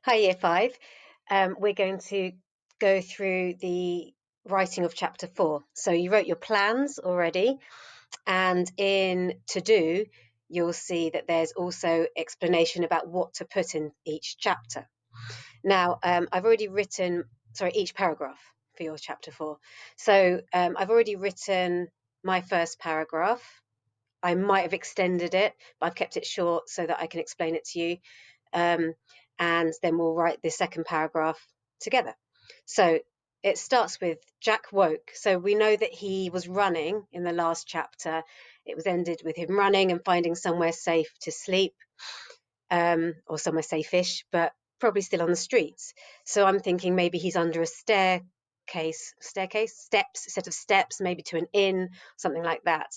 Hi, Year 5. We're going to go through the writing of Chapter 4. So you wrote your plans already, and in To Do, you'll see that there's also explanation about what to put in each chapter. Now, I've already written, each paragraph for your Chapter 4. So I've already written my first paragraph. I might have extended it, but I've kept it short so that I can explain it to you. Um, and then we'll write the second paragraph together. So it starts with Jack woke. So we know that he was running in the last chapter. It was ended with him running and finding somewhere safe to sleep, or somewhere safe-ish, but probably still on the streets. So I'm thinking maybe he's under a steps, a set of steps, maybe to an inn, something like that.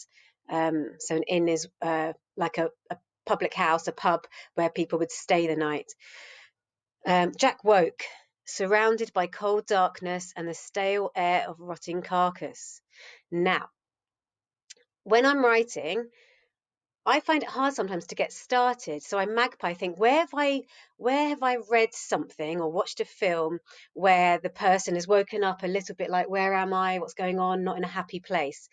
So an inn is like a public house, a pub where people would stay the night. Jack woke, surrounded by cold darkness and the stale air of rotting carcass. Now, when I'm writing, I find it hard sometimes to get started. So I magpie think, where have I read something or watched a film where the person is woken up a little bit like, where am I? What's going on? Not in a happy place.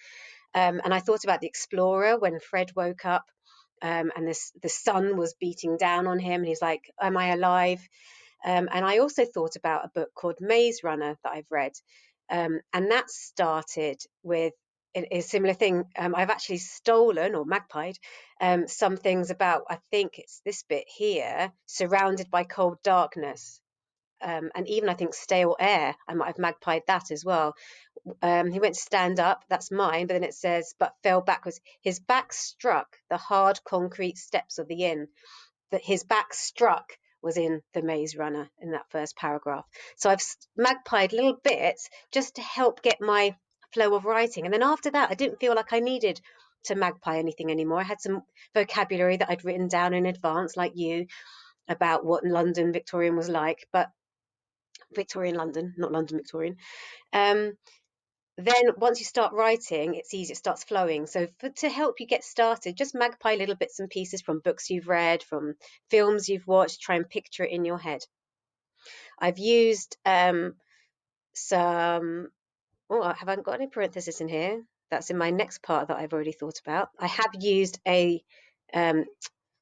And I thought about the Explorer when Fred woke up, and the sun was beating down on him, and he's like, am I alive? And I also thought about a book called Maze Runner that I've read. And that started with a similar thing. I've actually stolen or magpied some things about, I think it's this bit here, surrounded by cold darkness. And even I think stale air, I might have magpied that as well. He went to stand up, that's mine, but then it says, but fell backwards. His back struck the hard concrete steps of the inn. That his back struck was in the Maze Runner in that first paragraph. So I've magpied little bits just to help get my flow of writing. And then after that, I didn't feel like I needed to magpie anything anymore. I had some vocabulary that I'd written down in advance, like you, about what London Victorian was like, but Victorian London, not London Victorian. Um, then once you start writing, it's easy, it starts flowing. So to help you get started, just magpie little bits and pieces from books you've read, from films you've watched, try and picture it in your head. I've used some, oh, I haven't got any parentheses in here. That's in my next part that I've already thought about. I have used a um,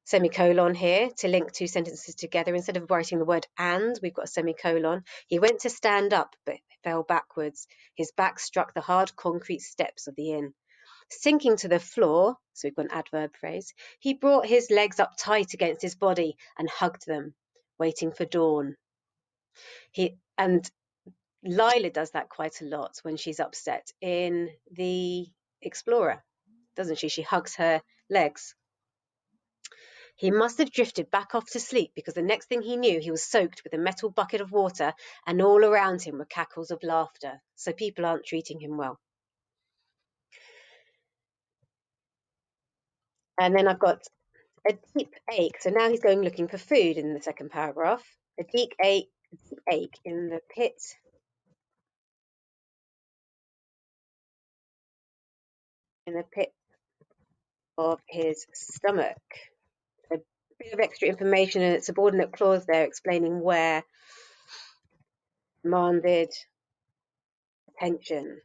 semicolon here to link two sentences together. Instead of writing the word and, we've got a semicolon. He went to stand up, but fell backwards. His back struck the hard concrete steps of the inn. Sinking to the floor, so we've got an adverb phrase, he brought his legs up tight against his body and hugged them, waiting for dawn. And Lila does that quite a lot when she's upset in the Explorer, doesn't she? She hugs her legs. He must have drifted back off to sleep because the next thing he knew, he was soaked with a metal bucket of water, and all around him were cackles of laughter. So people aren't treating him well. And then I've got a deep ache. So now he's going looking for food in the second paragraph. A deep ache in the pit of his stomach. A bit of extra information and a subordinate clause there explaining where demanded attention,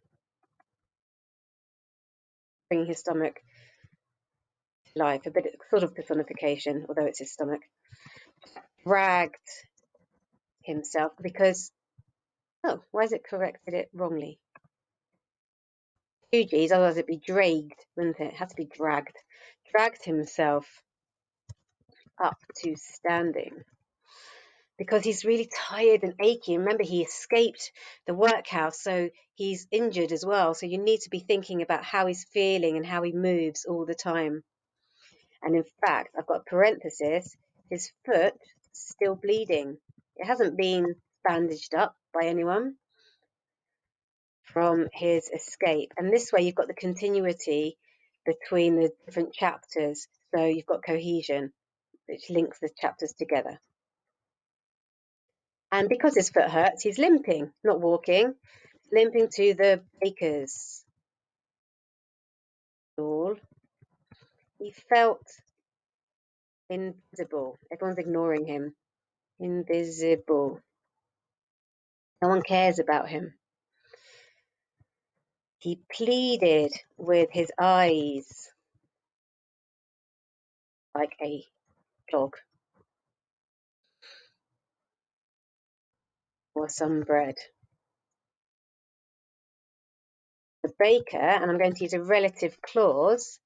bringing his stomach to life. A bit of sort of personification, although it's his stomach. Dragged himself because, oh, why has it corrected it wrongly? Two G's, otherwise it'd be dragged, wouldn't it? It has to be dragged. Dragged himself up to standing because he's really tired and achy. Remember, he escaped the workhouse, so he's injured as well. So you need to be thinking about how he's feeling and how he moves all the time. And in fact, I've got a parenthesis, his foot still bleeding. It hasn't been bandaged up by anyone from his escape. And this way you've got the continuity between the different chapters. So you've got cohesion, which links the chapters together. And because his foot hurts, he's limping, not walking, limping to the baker's stall. He felt invisible. Everyone's ignoring him. invisible. No one cares about him. He pleaded with his eyes like a dog for some bread. The baker, and I'm going to use a relative clause,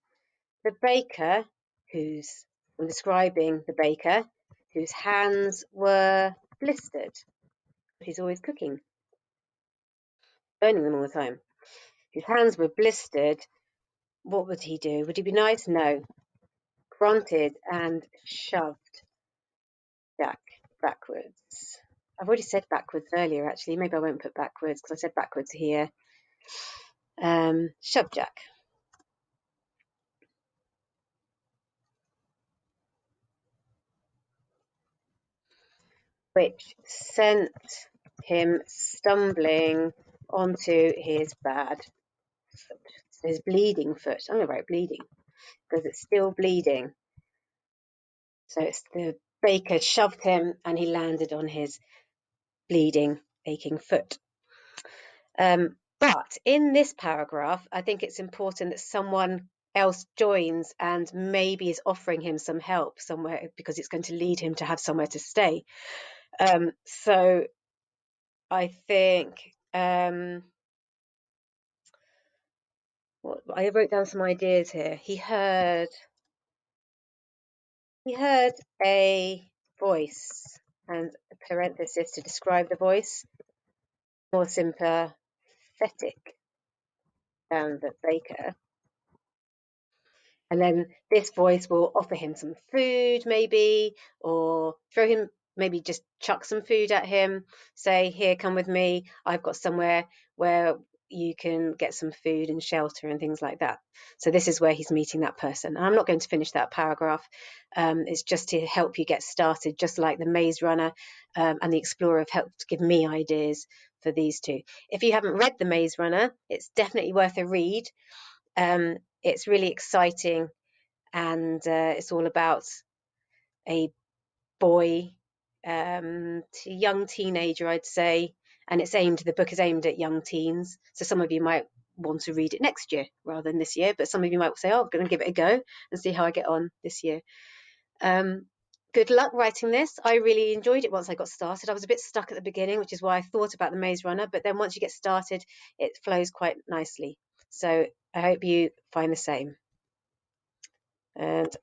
the baker I'm describing the baker, whose hands were blistered. He's always cooking, burning them all the time. His hands were blistered. What would he do? Would he be nice? No. Grunted and shoved Jack backwards. I've already said backwards earlier, actually. Maybe I won't put backwards because I said backwards here. Shoved Jack. Which sent him stumbling onto his bad foot, his bleeding foot. I'm going to write bleeding because it's still bleeding. So it's the baker shoved him and he landed on his bleeding, aching foot. But in this paragraph, I think it's important that someone else joins and maybe is offering him some help somewhere because it's going to lead him to have somewhere to stay. So I think I wrote down some ideas here. He heard a voice, and a parenthesis to describe the voice, more sympathetic than the baker. And then this voice will offer him some food, maybe, or throw him, maybe just chuck some food at him, say, here, come with me. I've got somewhere where you can get some food and shelter and things like that. So this is where he's meeting that person. And I'm not going to finish that paragraph. It's just to help you get started, just like the Maze Runner and the Explorer have helped give me ideas for these two. If you haven't read the Maze Runner, it's definitely worth a read. It's really exciting, and it's all about a boy, young teenager, I'd say, and the book is aimed at young teens. So some of you might want to read it next year rather than this year, but some of you might say, oh, I'm going to give it a go and see how I get on this year. Good luck writing this. I really enjoyed it once I got started. I was a bit stuck at the beginning, which is why I thought about the Maze Runner, but then once you get started, it flows quite nicely. So I hope you find the same. And